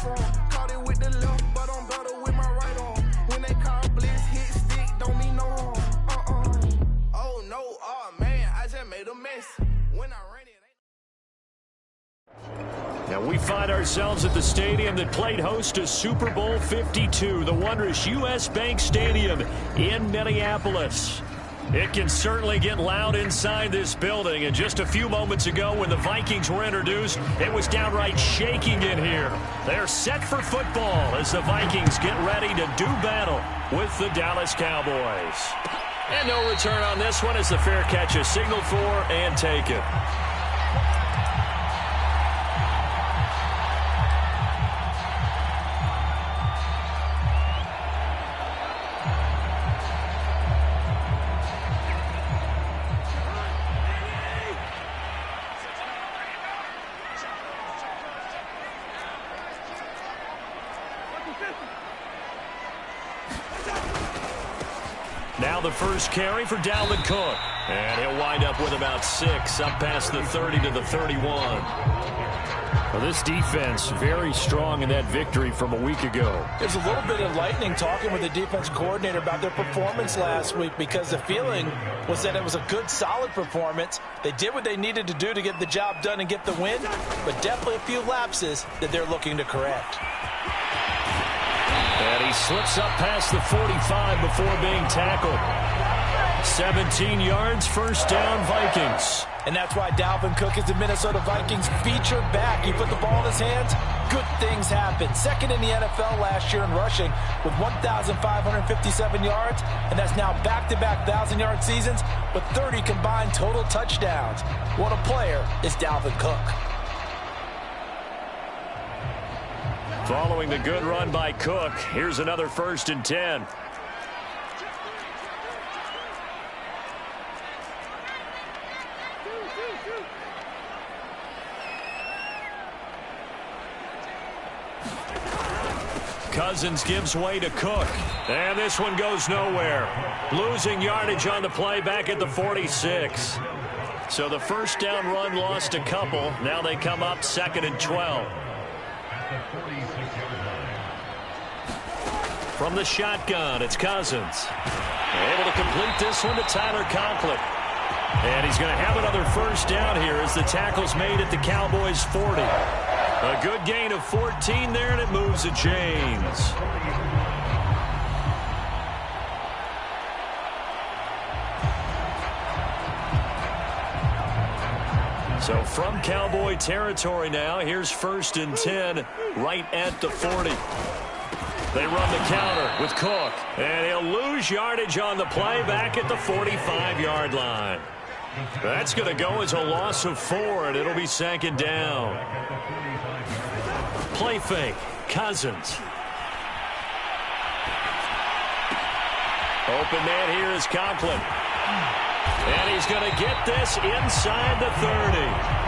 form. Caught it with the left, but I'm better with my right arm. When they call blitz, hit stick, don't mean no harm. Oh no, oh man, I just made a mess. When I ran it. Now we find ourselves at the stadium that played host to Super Bowl 52, the wondrous U.S. Bank Stadium in Minneapolis. It can certainly get loud inside this building, and just a few moments ago when the Vikings were introduced, it was downright shaking in here. They're set for football as the Vikings get ready to do battle with the Dallas Cowboys. And no return on this one as the fair catch is signaled for and taken. Now the first carry for Dalvin Cook. And he'll wind up with about 6, up past the 30 to the 31. Well, this defense very strong in that victory from a week ago. There's a little bit of lightning talking with the defense coordinator about their performance last week, because the feeling was that it was a good, solid performance. They did what they needed to do to get the job done and get the win, but definitely a few lapses that they're looking to correct. And he slips up past the 45 before being tackled. 17 yards, first down, Vikings. And that's why Dalvin Cook is the Minnesota Vikings featured back. You put the ball in his hands, good things happen. Second in the NFL last year in rushing with 1,557 yards, and that's now back-to-back 1,000-yard seasons with 30 combined total touchdowns. What a player is Dalvin Cook. Following the good run by Cook, here's another 1st and 10. Cousins gives way to Cook. And this one goes nowhere. Losing yardage on the play back at the 46. So the first down run lost a couple. Now they come up 2nd and 12. From the shotgun, it's Cousins. Able to complete this one to Tyler Conklin. And he's going to have another first down here as the tackle's made at the Cowboys' 40. A good gain of 14 there, and it moves to James. So from Cowboy territory now, here's 1st and 10 right at the 40. They run the counter with Cook, and he'll lose yardage on the play back at the 45-yard line. That's going to go as a loss of 4, and it'll be 2nd down. Play fake, Cousins. Open man here is Conklin. And he's going to get this inside the 30.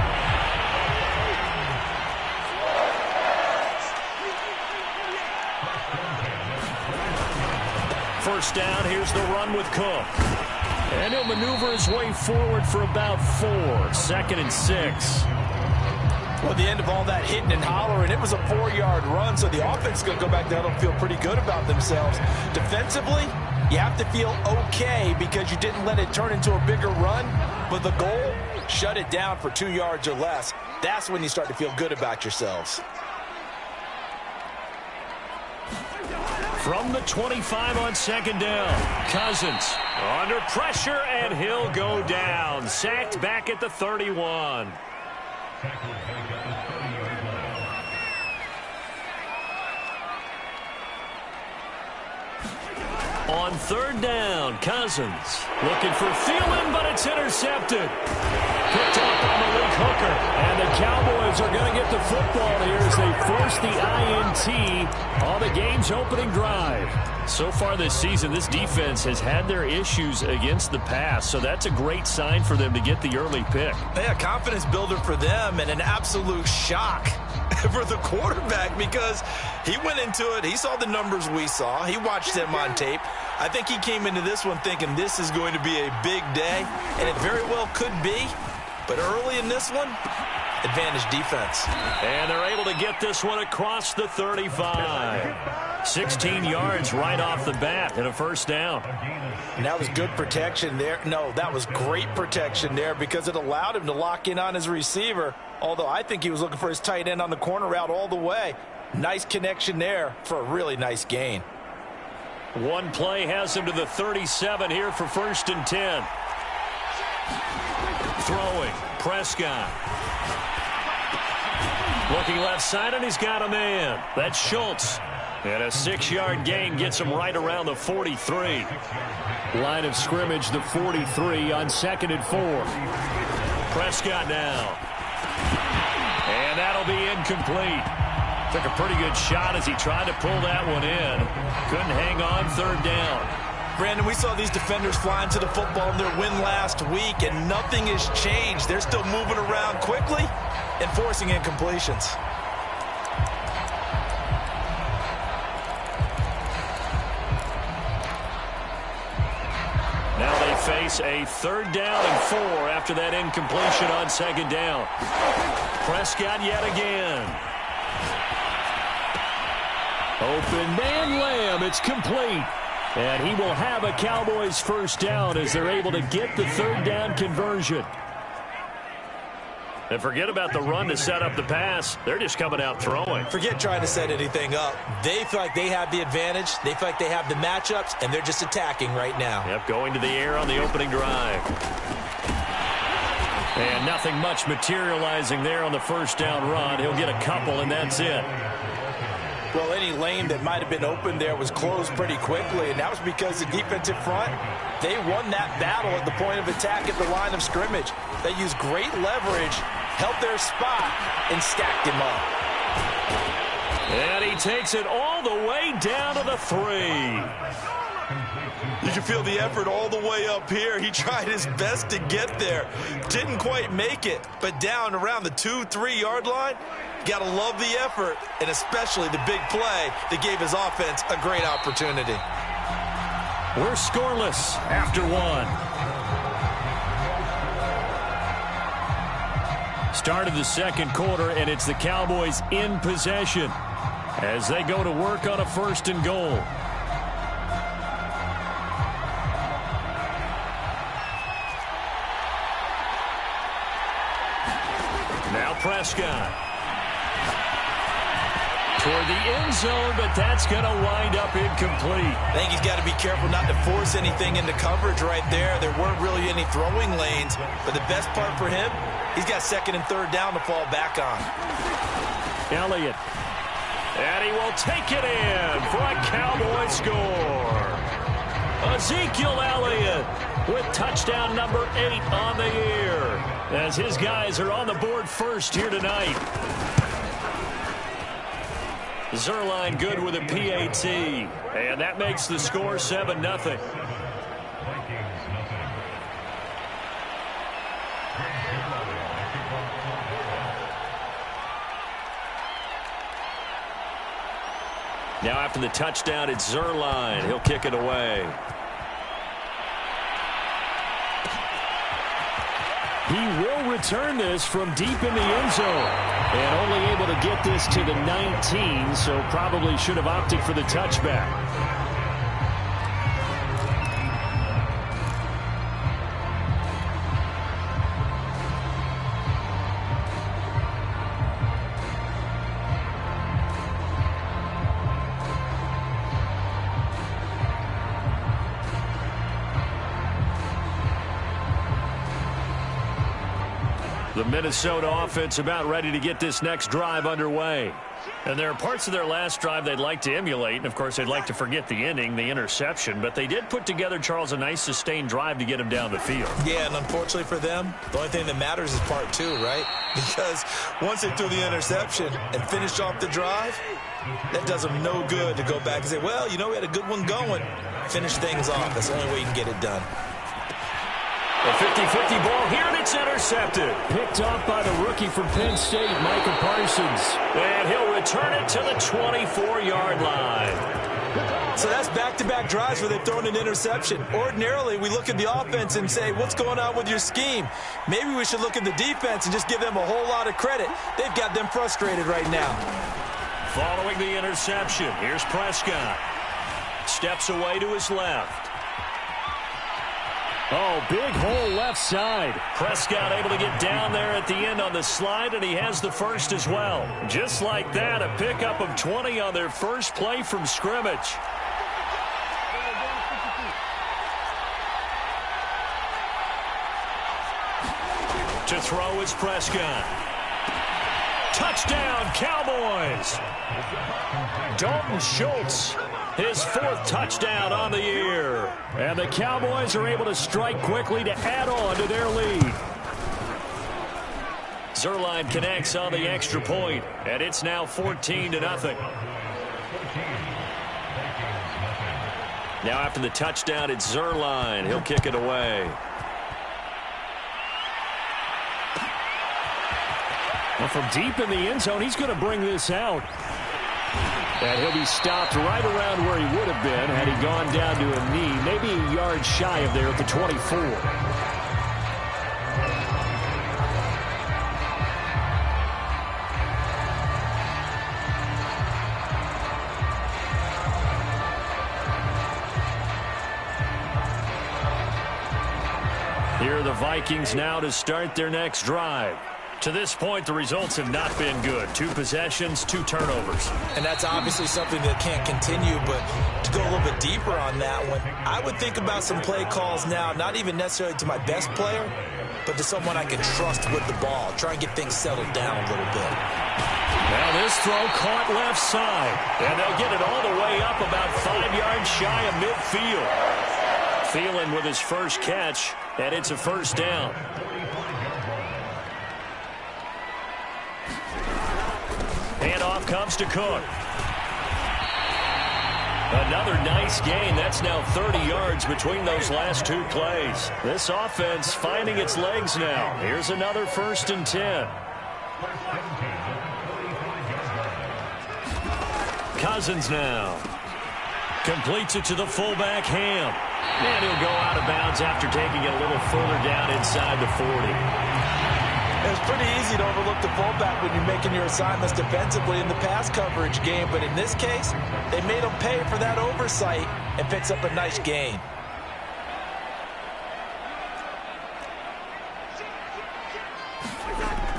First down, here's the run with Cook. And he'll maneuver his way forward for about 4. 2nd and 6. Well, at the end of all that hitting and hollering, it was a 4-yard run, so the offense is going to go back down and feel pretty good about themselves. Defensively, you have to feel okay because you didn't let it turn into a bigger run, but the goal, shut it down for 2 yards or less. That's when you start to feel good about yourselves. From the 25 on 2nd down, Cousins under pressure, and he'll go down. Sacked back at the 31. On 3rd down, Cousins looking for Thielen, but it's intercepted. Picked up on Malik Hooker, and the Cowboys are going to get the football here as they force the INT on the game's opening drive. So far this season, this defense has had their issues against the pass, so that's a great sign for them to get the early pick. Yeah, confidence builder for them, and an absolute shock for the quarterback because he went into it. He saw the numbers we saw. He watched them on tape. I think he came into this one thinking this is going to be a big day, and it very well could be. But early in this one, advantage defense. And they're able to get this one across the 35. 16 yards right off the bat and a first down. And that was good protection there. No, that was great protection there because it allowed him to lock in on his receiver, although I think he was looking for his tight end on the corner route all the way. Nice connection there for a really nice gain. One play has him to the 37 here for 1st and 10. Throwing, Prescott. Looking left side, and he's got a man. That's Schultz. And a 6-yard gain gets him right around the 43. Line of scrimmage, the 43 on 2nd and 4. Prescott now. And that'll be incomplete. Took a pretty good shot as he tried to pull that one in. Couldn't hang on, 3rd down. Brandon, we saw these defenders flying to the football in their win last week, and nothing has changed. They're still moving around quickly and forcing incompletions. Now they face a 3rd down and 4 after that incompletion on 2nd down. Prescott yet again. Open man, Lamb. It's complete. And he will have a Cowboys first down as they're able to get the 3rd down conversion. And forget about the run to set up the pass. They're just coming out throwing. Forget trying to set anything up. They feel like they have the advantage. They feel like they have the matchups, and they're just attacking right now. Yep, going to the air on the opening drive. And nothing much materializing there on the first down run. He'll get a couple, and that's it. Well, any lane that might have been open there was closed pretty quickly, and that was because the defensive front, they won that battle at the point of attack at the line of scrimmage. They used great leverage, held their spot, and stacked him up. And he takes it all the way down to the 3. You can feel the effort all the way up here. He tried his best to get there. Didn't quite make it, but down around the 2-3 yard line, got to love the effort, and especially the big play that gave his offense a great opportunity. We're scoreless after 1. Start of the 2nd quarter, and it's the Cowboys in possession as they go to work on a 1st and goal. Now Prescott. Toward the end zone, but that's going to wind up incomplete. I think he's got to be careful not to force anything into coverage right there. There weren't really any throwing lanes, but the best part for him, he's got 2nd and 3rd down to fall back on. Elliott. And he will take it in for a Cowboy score. Ezekiel Elliott with touchdown number 8 on the year, as his guys are on the board first here tonight. Zerline good with a PAT, and that makes the score 7-0. Now after the touchdown, it's Zerline. He'll kick it away. He will return this from deep in the end zone. And only able to get this to the 19, so probably should have opted for the touchback. The Minnesota offense about ready to get this next drive underway. And there are parts of their last drive they'd like to emulate. And, of course, they'd like to forget the inning, the interception. But they did put together, Charles, a nice sustained drive to get him down the field. Yeah, and unfortunately for them, the only thing that matters is part 2, right? Because once they threw the interception and finished off the drive, that does them no good to go back and say, well, you know, we had a good one going. Finish things off. That's the only way you can get it done. A 50-50 ball here, and it's intercepted. Picked off by the rookie from Penn State, Micah Parsons. And he'll return it to the 24-yard line. So that's back-to-back drives where they've thrown an interception. Ordinarily, we look at the offense and say, what's going on with your scheme? Maybe we should look at the defense and just give them a whole lot of credit. They've got them frustrated right now. Following the interception, here's Prescott. Steps away to his left. Oh, big hole left side. Prescott able to get down there at the end on the slide, and he has the first as well. Just like that, a pickup of 20 on their first play from scrimmage. To throw is Prescott. Touchdown, Cowboys! Dalton Schultz, his 4th touchdown on the year. And the Cowboys are able to strike quickly to add on to their lead. Zerline connects on the extra point, and it's now 14-0. Now after the touchdown, it's Zerline. He'll kick it away. Well, from deep in the end zone, he's going to bring this out. And he'll be stopped right around where he would have been had he gone down to a knee, maybe a yard shy of there at the 24. Here are the Vikings now to start their next drive. To this point, the results have not been good. 2 possessions, 2 turnovers. And that's obviously something that can't continue, but to go a little bit deeper on that one, I would think about some play calls now, not even necessarily to my best player, but to someone I can trust with the ball. Try and get things settled down a little bit. Now this throw caught left side, and they'll get it all the way up about 5 yards shy of midfield. Thielen with his first catch, and it's a first down. Handoff comes to Cook. Another nice gain. That's now 30 yards between those last 2 plays. This offense finding its legs now. Here's another 1st and 10. Cousins now. Completes it to the fullback, Ham. And he'll go out of bounds after taking it a little further down inside the 40. It's pretty easy to overlook the fullback when you're making your assignments defensively in the pass coverage game, but in this case, they made him pay for that oversight and picks up a nice gain.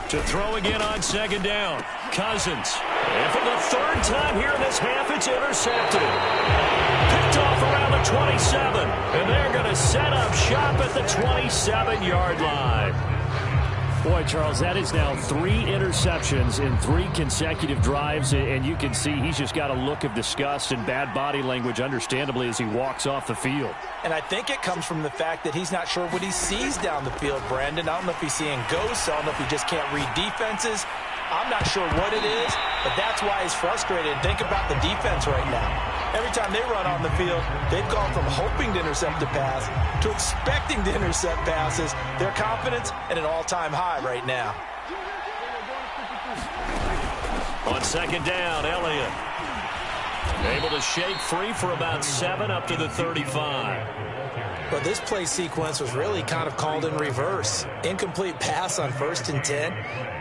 To throw again on 2nd down, Cousins. And for the 3rd time here in this half, it's intercepted. Picked off around the 27, and they're going to set up shop at the 27-yard line. Boy, Charles, that is now 3 interceptions in 3 consecutive drives, and you can see he's just got a look of disgust and bad body language, understandably, as he walks off the field. And I think it comes from the fact that he's not sure what he sees down the field, Brandon. I don't know if he's seeing ghosts. I don't know if he just can't read defenses. I'm not sure what it is, but that's why he's frustrated. Think about the defense right now. Every time they run on the field, they've gone from hoping to intercept a pass to expecting to intercept passes. Their confidence at an all-time high right now. On 2nd down, Elliott. Able to shake free for about 7 up to the 35. But this play sequence was really kind of called in reverse. Incomplete pass on 1st and 10.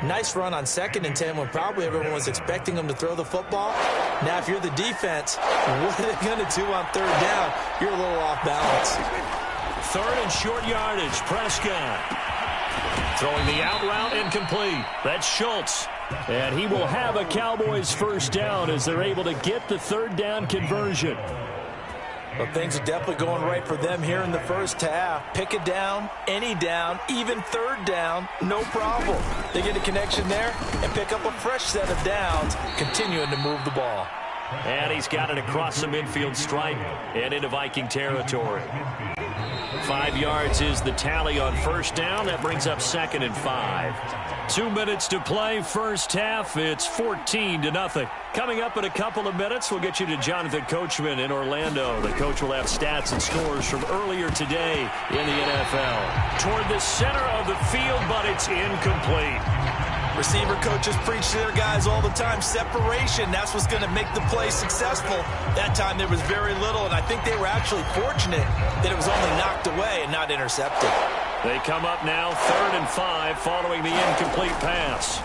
Nice run on 2nd and 10 when probably everyone was expecting him to throw the football. Now, if you're the defense, what are they going to do on 3rd down? You're a little off balance. 3rd and short yardage, Prescott. Throwing the out route incomplete. That's Schultz. And he will have a Cowboys first down as they're able to get the 3rd down conversion. Well, things are definitely going right for them here in the first half. Pick a down, any down, even 3rd down, no problem. They get a connection there and pick up a fresh set of downs, continuing to move the ball. And he's got it across the midfield stripe and into Viking territory. 5 yards is the tally on 1st down. That brings up 2nd and 5. 2 minutes to play, first half. It's 14-0. Coming up in a couple of minutes, we'll get you to Jonathan Coachman in Orlando. The coach will have stats and scores from earlier today in the NFL. Toward the center of the field, but it's incomplete. Receiver coaches preach to their guys all the time. Separation, that's what's going to make the play successful. That time there was very little, and I think they were actually fortunate that it was only knocked away and not intercepted. They come up now 3rd and 5 following the incomplete pass.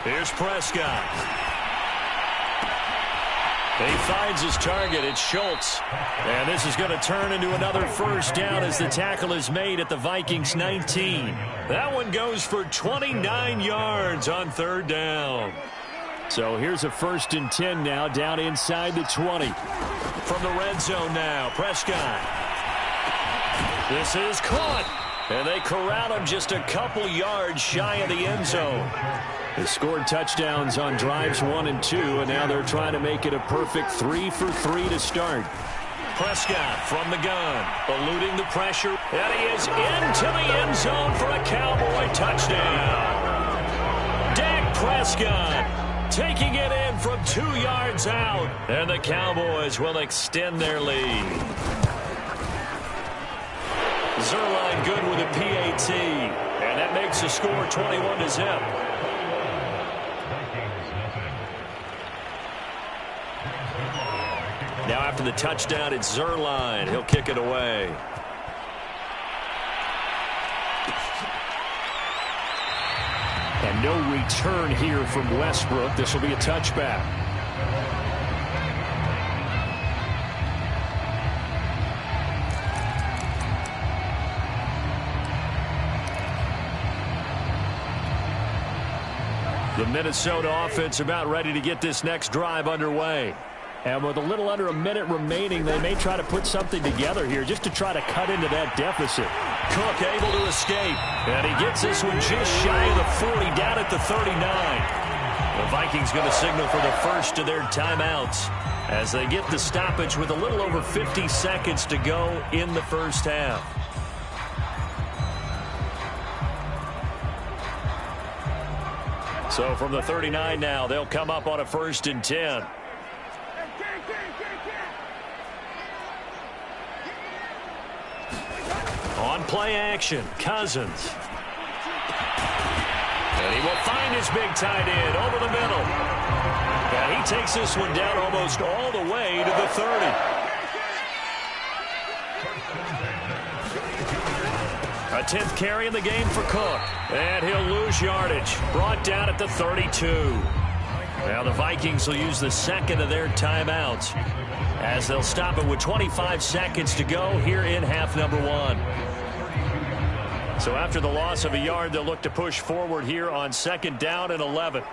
Here's Prescott. He finds his target. It's Schultz. And this is going to turn into another first down as the tackle is made at the Vikings 19. That one goes for 29 yards on 3rd down. So here's a 1st and 10 now down inside the 20. From the red zone now, Prescott. This is caught. And they corral him just a couple yards shy of the end zone. They scored touchdowns on drives 1 and 2, and now they're trying to make it a perfect 3 for 3 to start. Prescott from the gun, eluding the pressure, and he is into the end zone for a Cowboy touchdown. Dak Prescott taking it in from 2 yards out, and the Cowboys will extend their lead. Zerline good with a PAT, and that makes the score 21-0. Now after the touchdown, it's Zerline. He'll kick it away. And no return here from Westbrook. This will be a touchback. The Minnesota offense about ready to get this next drive underway. And with a little under a minute remaining, they may try to put something together here just to try to cut into that deficit. Cook able to escape. And he gets this one just shy of the 40, down at the 39. The Vikings going to signal for the first of their timeouts as they get the stoppage with a little over 50 seconds to go in the first half. So from the 39 now, they'll come up on a 1st and 10. On play action, Cousins. And he will find his big tight end over the middle. And he takes this one down almost all the way to the 30. A 10th carry in the game for Cook. And he'll lose yardage. Brought down at the 32. Now the Vikings will use the second of their timeouts as they'll stop it with 25 seconds to go here in half number 1. So after the loss of a yard, they'll look to push forward here on 2nd down and 11.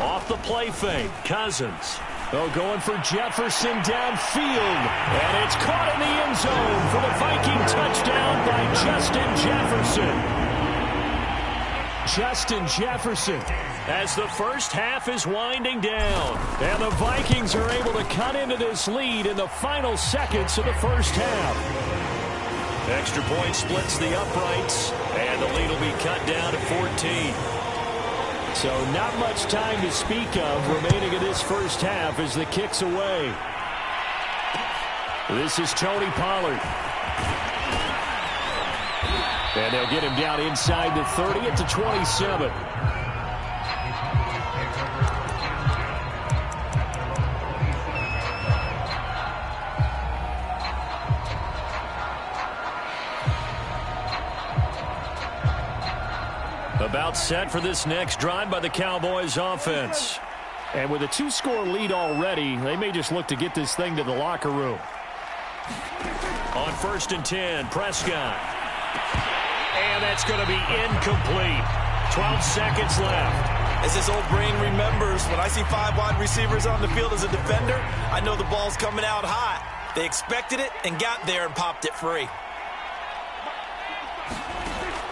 Off the play fake, Cousins. Oh, going for Jefferson downfield. And it's caught in the end zone for the Viking touchdown by Justin Jefferson. As the first half is winding down. And the Vikings are able to cut into this lead in the final seconds of the first half. Extra point splits the uprights. And the lead will be cut down to 14. So not much time to speak of remaining in this first half as the kick's away. This is Tony Pollard. And they'll get him down inside the 30 at the 27. About set for this next drive by the Cowboys offense. And with a 2-score lead already, they may just look to get this thing to the locker room. On 1st and 10, Prescott. And that's going to be incomplete. 12 seconds left. As his old brain remembers, when I see 5 wide receivers on the field as a defender, I know the ball's coming out hot. They expected it and got there and popped it free.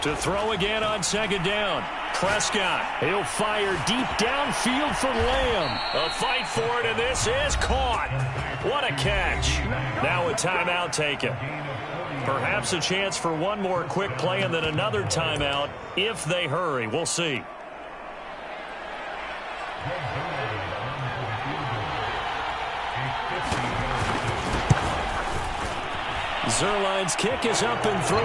To throw again on 2nd down. Prescott. He'll fire deep downfield for Lamb. A fight for it, and this is caught. What a catch. Now a timeout taken. Perhaps a chance for one more quick play and then another timeout if they hurry. We'll see. Zerline's kick is up and through.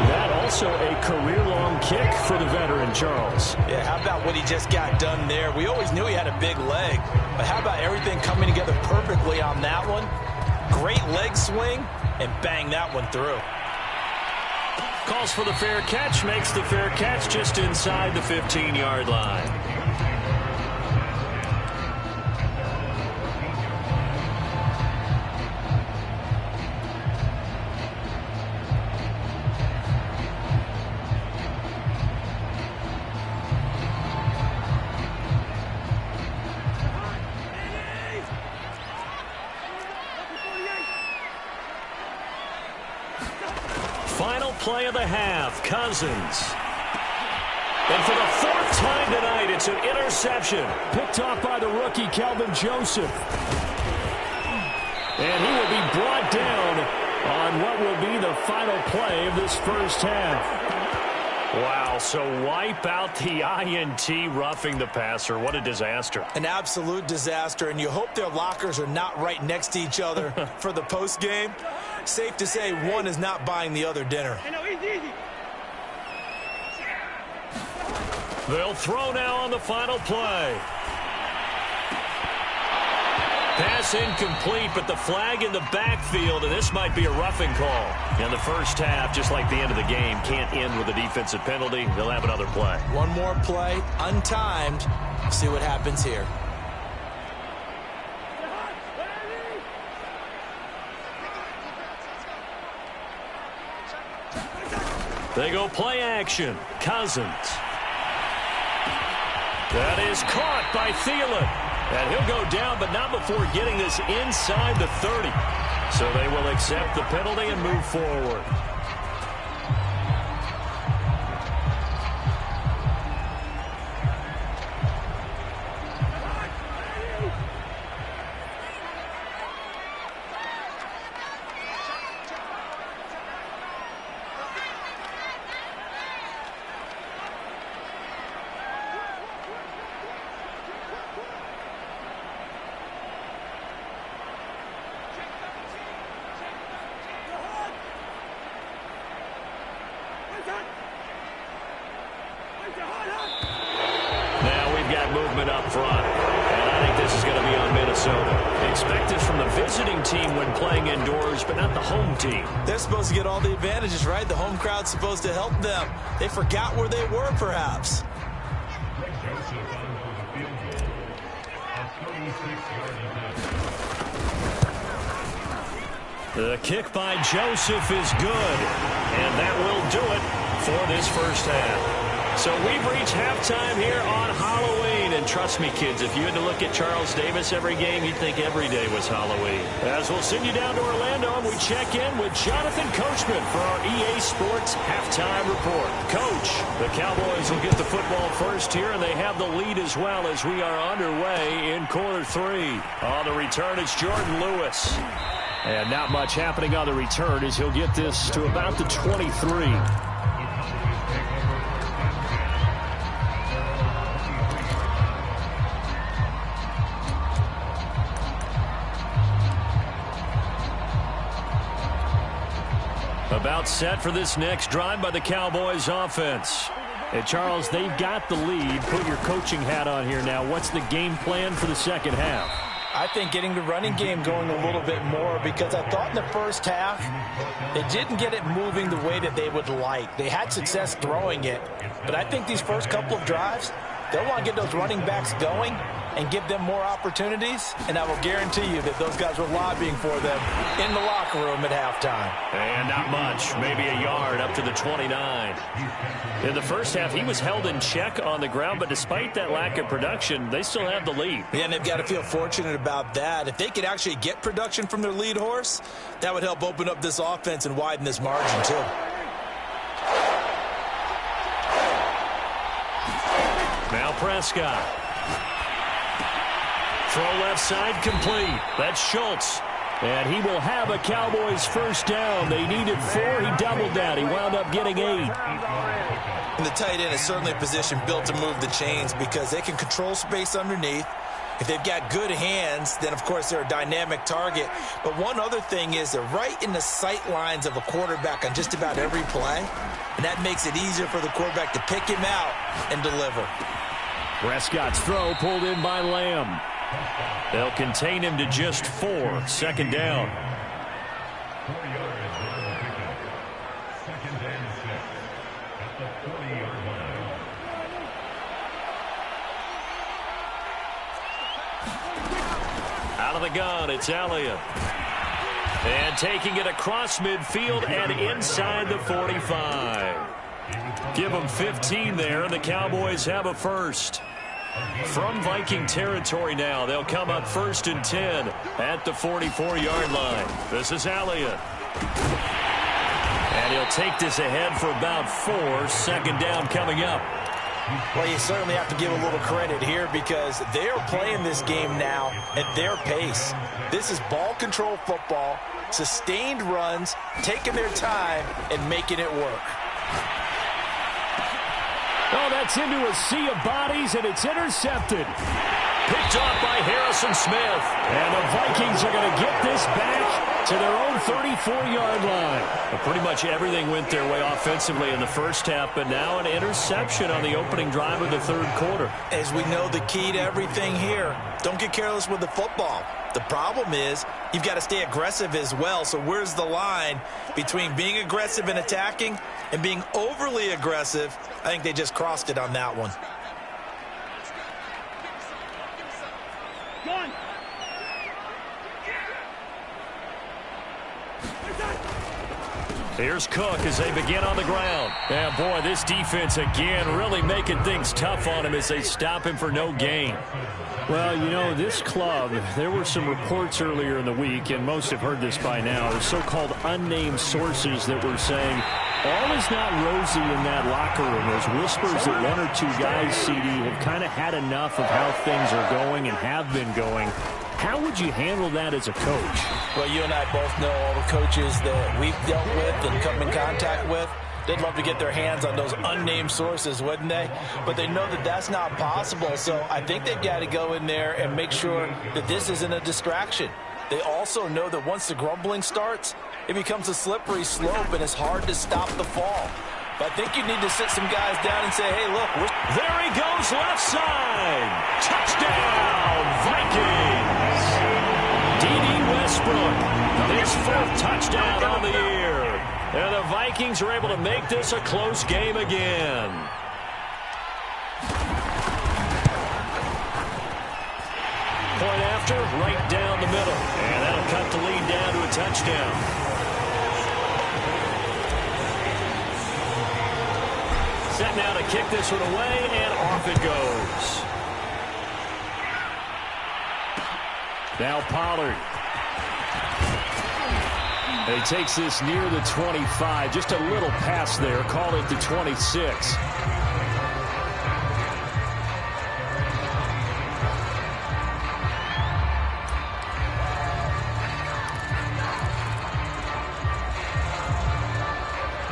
That also a career-long kick for the veteran, Charles. Yeah, how about what he just got done there? We always knew he had a big leg, but how about everything coming together perfectly on that one? Great leg swing, and bang that one through. Calls for the fair catch, makes the fair catch just inside the 15-yard line. Final play of the half, Cousins. And for the fourth time tonight, it's an interception. Picked off by the rookie, Kelvin Joseph. And he will be brought down on what will be the final play of this first half. Wow, so wipe out the INT, roughing the passer. What a disaster. An absolute disaster, and you hope their lockers are not right next to each other for the post game. Safe to say one is not buying the other dinner. They'll throw now on the final play. Pass incomplete, but the flag in the backfield, and this might be a roughing call. In the first half, just like the end of the game, can't end with a defensive penalty. They'll have another play. One more play, untimed. See what happens here. They go play action. Cousins. That is caught by Thielen. And he'll go down, but not before getting this inside the 30. So they will accept the penalty and move forward. Now we've got movement up front, and I think this is going to be on Minnesota. Expect this from the visiting team when playing indoors, but not the home team. They're supposed to get all the advantages, right? The home crowd's supposed to help them. They forgot where they were, perhaps. The kick by Joseph is good, and that will do it for this first half. So we've reached halftime here on Halloween. And trust me, kids, if you had to look at Charles Davis every game, you'd think every day was Halloween. As we'll send you down to Orlando, and we check in with Jonathan Coachman for our EA Sports Halftime Report. Coach, the Cowboys will get the football first here, and they have the lead as well as we are underway in quarter 3. On the return, it's Jordan Lewis. And not much happening on the return as he'll get this to about the 23. About set for this next drive by the Cowboys offense. And Charles, they've got the lead. Put your coaching hat on here now. What's the game plan for the second half? I think getting the running game going a little bit more, because I thought in the first half they didn't get it moving the way that they would like. They had success throwing it, but I think these first couple of drives, they'll want to get those running backs going and give them more opportunities, and I will guarantee you that those guys were lobbying for them in the locker room at halftime. And not much, maybe a yard up to the 29. In the first half, he was held in check on the ground, but despite that lack of production, they still have the lead. Yeah, and they've got to feel fortunate about that. If they could actually get production from their lead horse, that would help open up this offense and widen this margin too. Now Prescott. Throw left side complete. That's Schultz. And he will have a Cowboys first down. They needed 4. He doubled that. He wound up getting 8. And the tight end is certainly a position built to move the chains because they can control space underneath. If they've got good hands, then, of course, they're a dynamic target. But one other thing is they're right in the sight lines of a quarterback on just about every play, and that makes it easier for the quarterback to pick him out and deliver. Prescott's throw pulled in by Lamb. They'll contain him to just 4. Second down. Out of the gun, it's Elliott. And taking it across midfield and inside the 45. Give them 15 there, and the Cowboys have a first. From Viking territory now, they'll come up 1st and 10 at the 44-yard line. This is Elliott. And he'll take this ahead for about 4. Second down coming up. Well, you certainly have to give a little credit here because they are playing this game now at their pace. This is ball control football, sustained runs, taking their time, and making it work. Oh, that's into a sea of bodies, and it's intercepted. Picked off by Harrison Smith. And the Vikings are going to get this back to their own 34-yard line. Well, pretty much everything went their way offensively in the first half, but now an interception on the opening drive of the third quarter. As we know, the key to everything here, don't get careless with the football. The problem is you've got to stay aggressive as well. So where's the line between being aggressive and attacking and being overly aggressive? I think they just crossed it on that one. Here's Cook as they begin on the ground. And boy, this defense again really making things tough on him as they stop him for no gain. Well, you know, this club, there were some reports earlier in the week, and most have heard this by now, the so-called unnamed sources that were saying all is not rosy in that locker room. There's whispers that 1 or 2 guys, CD, have kind of had enough of how things are going and have been going. How would you handle that as a coach? Well, you and I both know all the coaches that we've dealt with and come in contact with. They'd love to get their hands on those unnamed sources, wouldn't they? But they know that that's not possible, so I think they've got to go in there and make sure that this isn't a distraction. They also know that once the grumbling starts, it becomes a slippery slope and it's hard to stop the fall. But I think you need to sit some guys down and say, hey, look. There he goes left side. Touchdown, Vikings. D.D. Westbrook, his 4th touchdown on the year. And the Vikings are able to make this a close game again. Point after, right down the middle. And that'll cut the lead down to a touchdown. Set now to kick this one away, and off it goes. Now Pollard. He takes this near the 25. Just a little pass there. Call it the 26.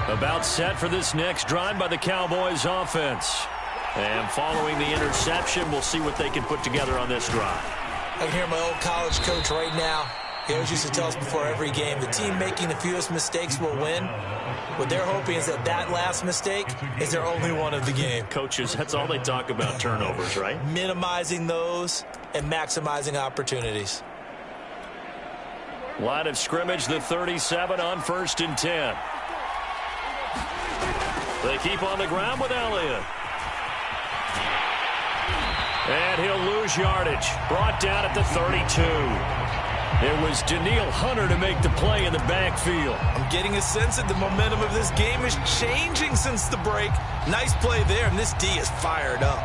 About set for this next drive by the Cowboys offense. And following the interception, we'll see what they can put together on this drive. I can hear my old college coach right now. He always used to tell us before every game, the team making the fewest mistakes will win. What they're hoping is that that last mistake is their only one of the game. Coaches, that's all they talk about, turnovers, right? Minimizing those and maximizing opportunities. Line of scrimmage, the 37 on 1st and 10. They keep on the ground with Elliott. And he'll lose yardage. Brought down at the 32. It was Daniil Hunter to make the play in the backfield. I'm getting a sense that the momentum of this game is changing since the break. Nice play there, and this D is fired up.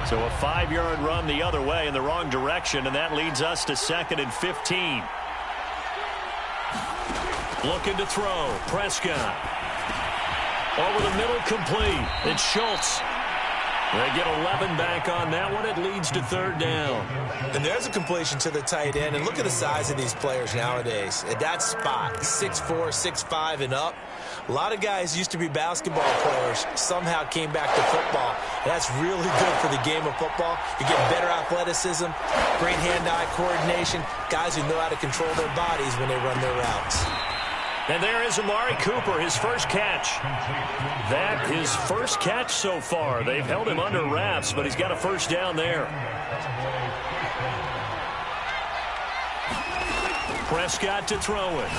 So a 5-yard run the other way in the wrong direction, and that leads us to 2nd and 15. Looking to throw. Prescott. Over the middle, complete. It's Schultz. They get 11 back on that one. It leads to third down. And there's a completion to the tight end. And look at the size of these players nowadays. At that spot, 6'4", 6'5", and up. A lot of guys used to be basketball players, somehow came back to football. And that's really good for the game of football. You get better athleticism, great hand-eye coordination, guys who know how to control their bodies when they run their routes. And there is Amari Cooper, his first catch. That his first catch so far. They've held him under wraps, but he's got a first down there. Prescott to throw it.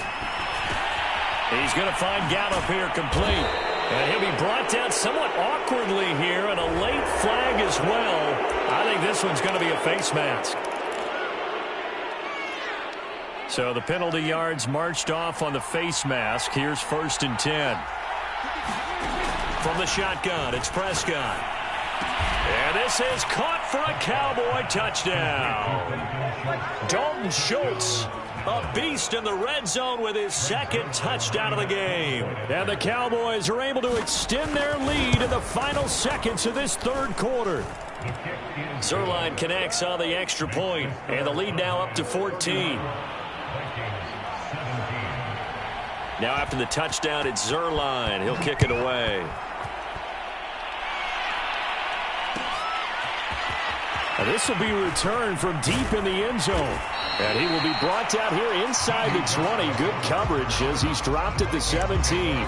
He's going to find Gallup here complete. And he'll be brought down somewhat awkwardly here, and a late flag as well. I think this one's going to be a face mask. So the penalty yards marched off on the face mask. Here's 1st and 10. From the shotgun, it's Prescott. And this is caught for a Cowboy touchdown. Dalton Schultz, a beast in the red zone with his second touchdown of the game. And the Cowboys are able to extend their lead in the final seconds of this third quarter. Zerline connects on the extra point, and the lead now up to 14. Now after the touchdown, it's Zerline. He'll kick it away. And this will be returned from deep in the end zone. And he will be brought down here inside the 20. Good coverage as he's dropped at the 17.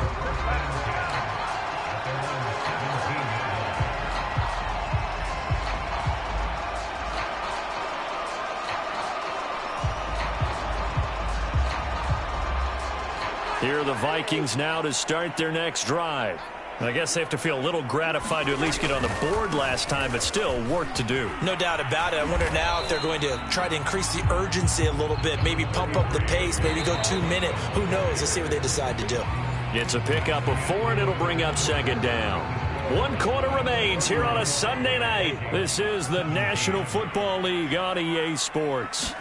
Here are the Vikings now to start their next drive. I guess they have to feel a little gratified to at least get on the board last time, but still work to do. No doubt about it. I wonder now if they're going to try to increase the urgency a little bit, maybe pump up the pace, maybe go 2 minute. Who knows? Let's see what they decide to do. It's a pickup of 4, and it'll bring up second down. 1 quarter remains here on a Sunday night. This is the National Football League on EA Sports.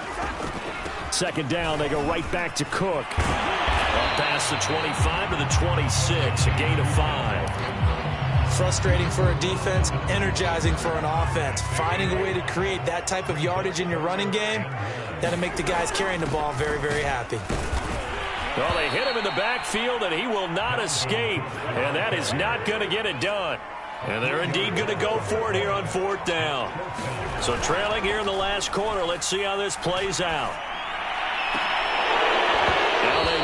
Second down, they go right back to Cook. Past the 25 to the 26, a gain of 5. Frustrating for a defense, energizing for an offense. Finding a way to create that type of yardage in your running game, that'll make the guys carrying the ball very, very happy. Well, they hit him in the backfield, and he will not escape. And that is not going to get it done. And they're indeed going to go for it here on 4th down. So trailing here in the last quarter, let's see how this plays out.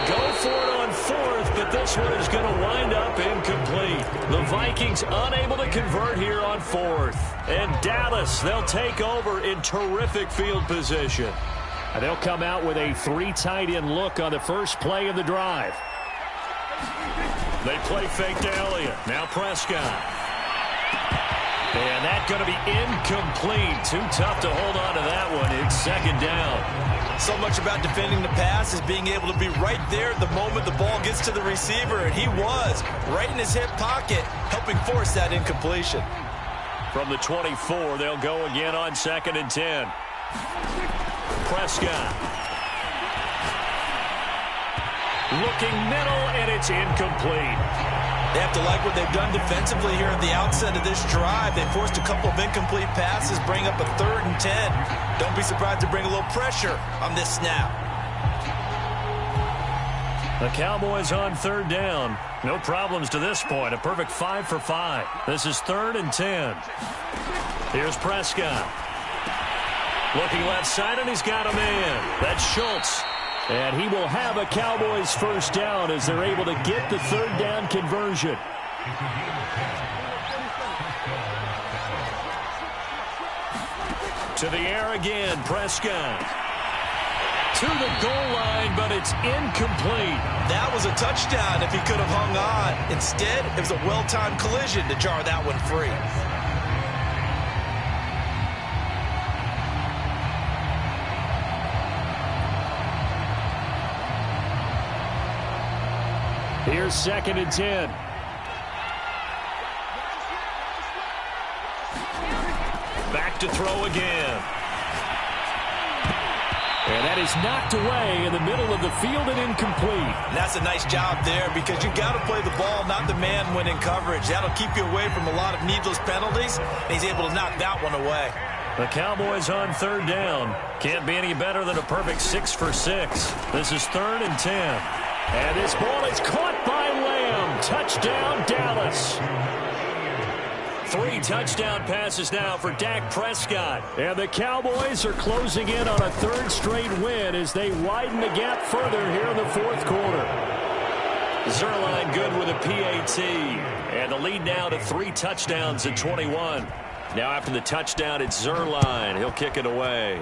Go for it on 4th, but this one is going to wind up incomplete. The Vikings unable to convert here on 4th. And Dallas, they'll take over in terrific field position. And they'll come out with a 3 tight end look on the first play of the drive. They play fake to Elliott. Now Prescott. And that's going to be incomplete. Too tough to hold on to that one. It's second down. So much about defending the pass is being able to be right there the moment the ball gets to the receiver, and he was right in his hip pocket, helping force that incompletion. From the 24, they'll go again on 2nd and 10. Prescott. Looking middle, and it's incomplete. They have to like what they've done defensively here at the outset of this drive. They forced a couple of incomplete passes, bring up a 3rd and 10. Don't be surprised to bring a little pressure on this snap. The Cowboys on 3rd down. No problems to this point. A perfect 5 for 5. This is 3rd and 10. Here's Prescott. Looking left side, and he's got a man. That's Schultz. And he will have a Cowboys first down as they're able to get the 3rd down conversion. To the air again, Prescott. To the goal line, but it's incomplete. That was a touchdown if he could have hung on. Instead, it was a well-timed collision to jar that one free. Here's 2nd and 10. Back to throw again. And that is knocked away in the middle of the field and incomplete. And that's a nice job there because you got to play the ball, not the man when in coverage. That'll keep you away from a lot of needless penalties, and he's able to knock that one away. The Cowboys on third down. Can't be any better than a perfect 6 for 6. This is 3rd and 10. And this ball is caught by Lamb. Touchdown, Dallas. 3 touchdown passes now for Dak Prescott. And the Cowboys are closing in on a 3rd straight win as they widen the gap further here in the 4th quarter. Zerline good with a PAT. And the lead now to 3 touchdowns at 21. Now after the touchdown, it's Zerline. He'll kick it away.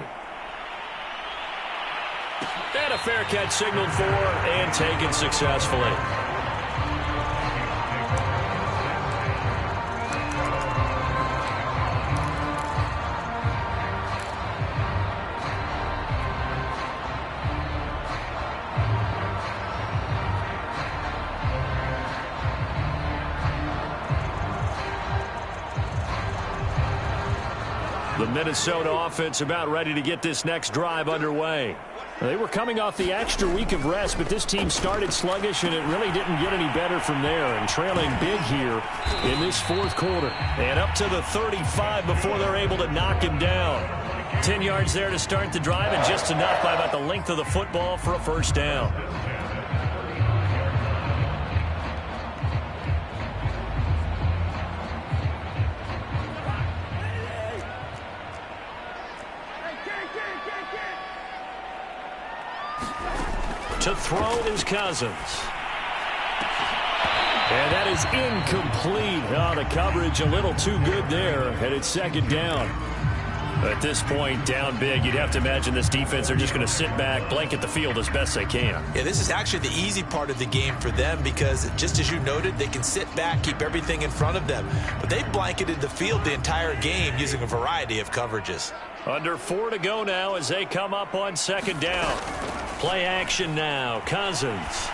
And a fair catch signaled for and taken successfully. The Minnesota offense about ready to get this next drive underway. They were coming off the extra week of rest, but this team started sluggish, and it really didn't get any better from there, and trailing big here in this 4th quarter. And up to the 35 before they're able to knock him down. 10 yards there to start the drive, and just enough by about the length of the football for a first down. To throw is Cousins. And that is incomplete. Oh, the coverage a little too good there, and it's 2nd down. At this point, down big, you'd have to imagine this defense are just going to sit back, blanket the field as best they can. Yeah, this is actually the easy part of the game for them because, just as you noted, they can sit back, keep everything in front of them. But they blanketed the field the entire game using a variety of coverages. Under 4 to go now as they come up on 2nd down. Play action now. Cousins.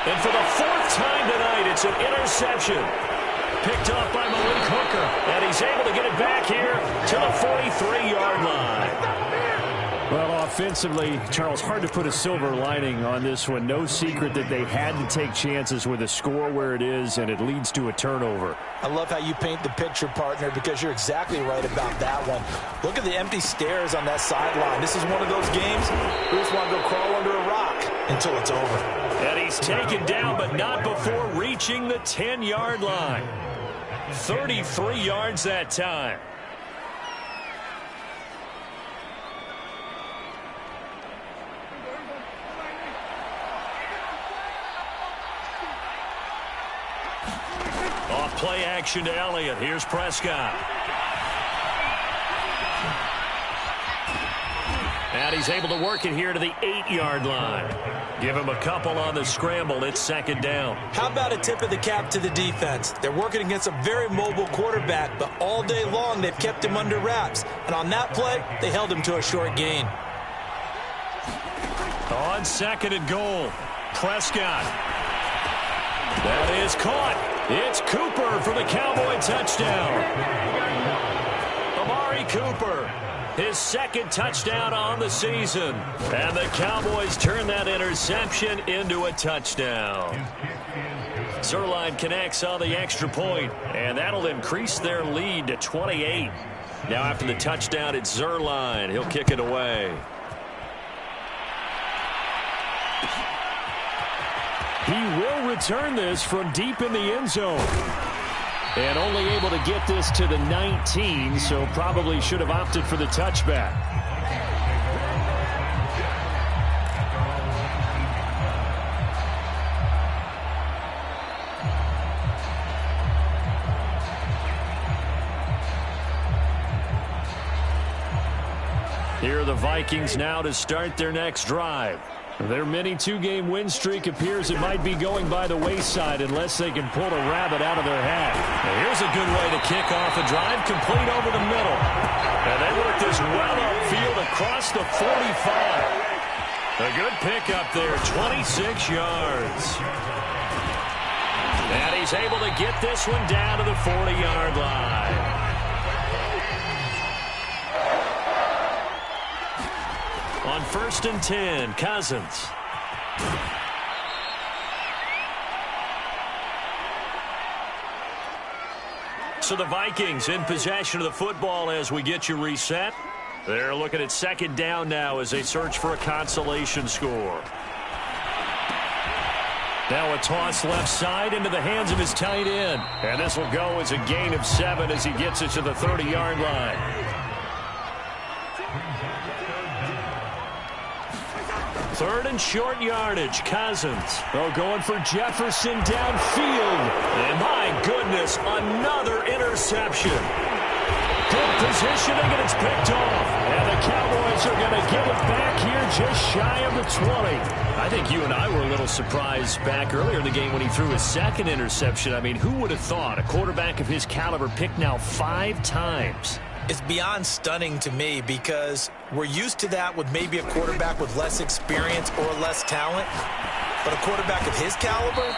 And for the 4th time tonight, it's an interception. Picked off by Malik Hooker. And he's able to get it back here to the 43-yard line. Well, offensively, Charles, hard to put a silver lining on this one. No secret that they had to take chances with a score where it is, and it leads to a turnover. I love how you paint the picture, partner, because you're exactly right about that one. Look at the empty stairs on that sideline. This is one of those games we just want to go crawl under a rock until it's over. And he's taken down, but not before reaching the 10-yard line. 33 yards that time. Off play action to Elliott. Here's Prescott. And he's able to work it here to the 8-yard line. Give him a couple on the scramble. It's 2nd down. How about a tip of the cap to the defense? They're working against a very mobile quarterback, but all day long they've kept him under wraps. And on that play, they held him to a short gain. On 2nd and goal, Prescott. That is caught. It's Cooper for the Cowboy touchdown. Amari Cooper, his 2nd touchdown on the season. And the Cowboys turn that interception into a touchdown. Zerline connects on the extra point, and that'll increase their lead to 28. Now after the touchdown, it's Zerline. He'll kick it away. He will return this from deep in the end zone. And only able to get this to the 19, so probably should have opted for the touchback. Here are the Vikings now to start their next drive. Their mini 2-game win streak appears it might be going by the wayside unless they can pull a rabbit out of their hat. Now here's a good way to kick off a drive, complete over the middle. And they work this well upfield across the 45. A good pickup there, 26 yards. And he's able to get this one down to the 40-yard line. On 1st and 10, Cousins. So the Vikings in possession of the football as we get you reset. They're looking at 2nd down now as they search for a consolation score. Now a toss left side into the hands of his tight end. And this will go as a gain of 7 as he gets it to the 30-yard line. Third and short yardage. Cousins. Going for Jefferson downfield. And my goodness, another interception. Good positioning, and it's picked off. And the Cowboys are going to get it back here just shy of the 20. I think you and I were a little surprised back earlier in the game when he threw his 2nd interception. I mean, who would have thought a quarterback of his caliber picked now 5 times? It's beyond stunning to me because we're used to that with maybe a quarterback with less experience or less talent. But a quarterback of his caliber,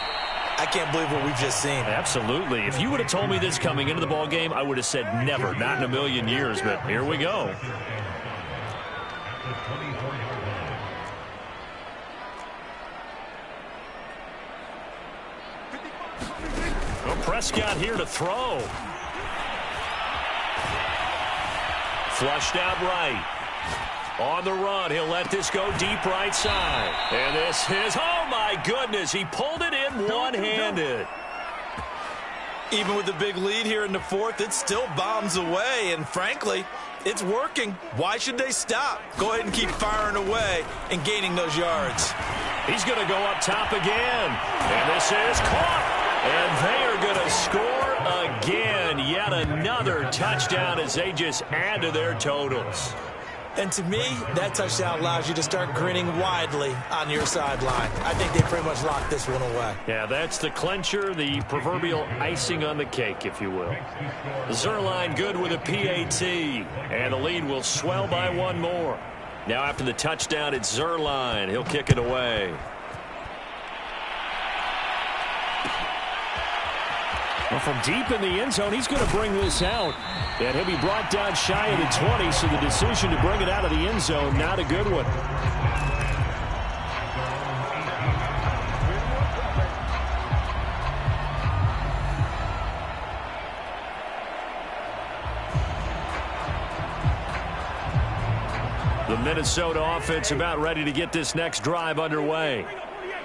I can't believe what we've just seen. Absolutely. If you would have told me this coming into the ball game, I would have said never, not in a million years. But here we go. Well, Prescott here to throw. Flushed out right. On the run, he'll let this go deep right side. And this is, oh my goodness, he pulled it in one-handed. Even with the big lead here in the 4th, it still bombs away. And frankly, it's working. Why should they stop? Go ahead and keep firing away and gaining those yards. He's going to go up top again. And this is caught. And they are going to score again. Yet another touchdown as they just add to their totals. And to me, that touchdown allows you to start grinning widely on your sideline. I think they pretty much locked this one away. Yeah, that's the clincher, the proverbial icing on the cake, if you will. Zuerlein good with a PAT, and the lead will swell by 1 more. Now after the touchdown, it's Zuerlein. He'll kick it away. Well, from deep in the end zone, he's going to bring this out. And he'll be brought down shy of the 20, so the decision to bring it out of the end zone, not a good one. The Minnesota offense about ready to get this next drive underway.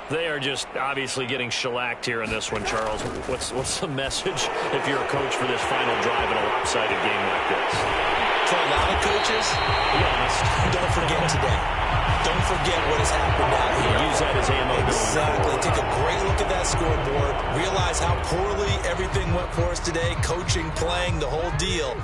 They are just obviously getting shellacked here in this one, Charles. What's the message if you're a coach for this final drive in a lopsided game like this? For a lot of coaches, be honest, don't forget today. Don't forget what has happened out here. Use that as ammo. Exactly. Take a great look at that scoreboard. Realize how poorly everything went for us today. Coaching, playing, the whole deal.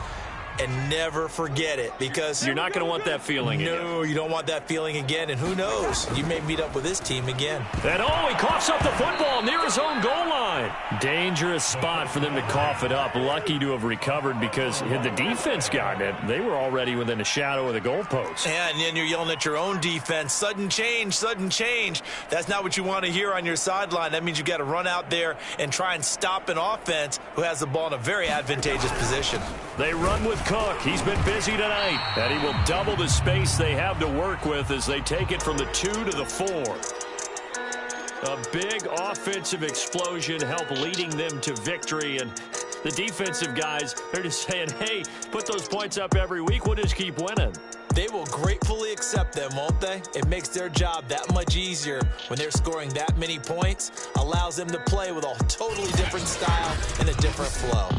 And never forget it, because you're not going to want that feeling again. No, you don't want that feeling again. And who knows? You may meet up with this team again. And he coughs up the football near his own goal line. Dangerous spot for them to cough it up. Lucky to have recovered, because had the defense gotten it, they were already within a shadow of the goalpost. Yeah, and then you're yelling at your own defense. Sudden change, sudden change. That's not what you want to hear on your sideline. That means you've got to run out there and try and stop an offense who has the ball in a very advantageous position. They run with Cook. He's been busy tonight. And he will double the space they have to work with as they take it from the 2 to the 4. A big offensive explosion help leading them to victory. And the defensive guys, they're just saying, hey, put those points up every week. We'll just keep winning. They will gratefully accept them, won't they? It makes their job that much easier when they're scoring that many points. Allows them to play with a totally different style and a different flow.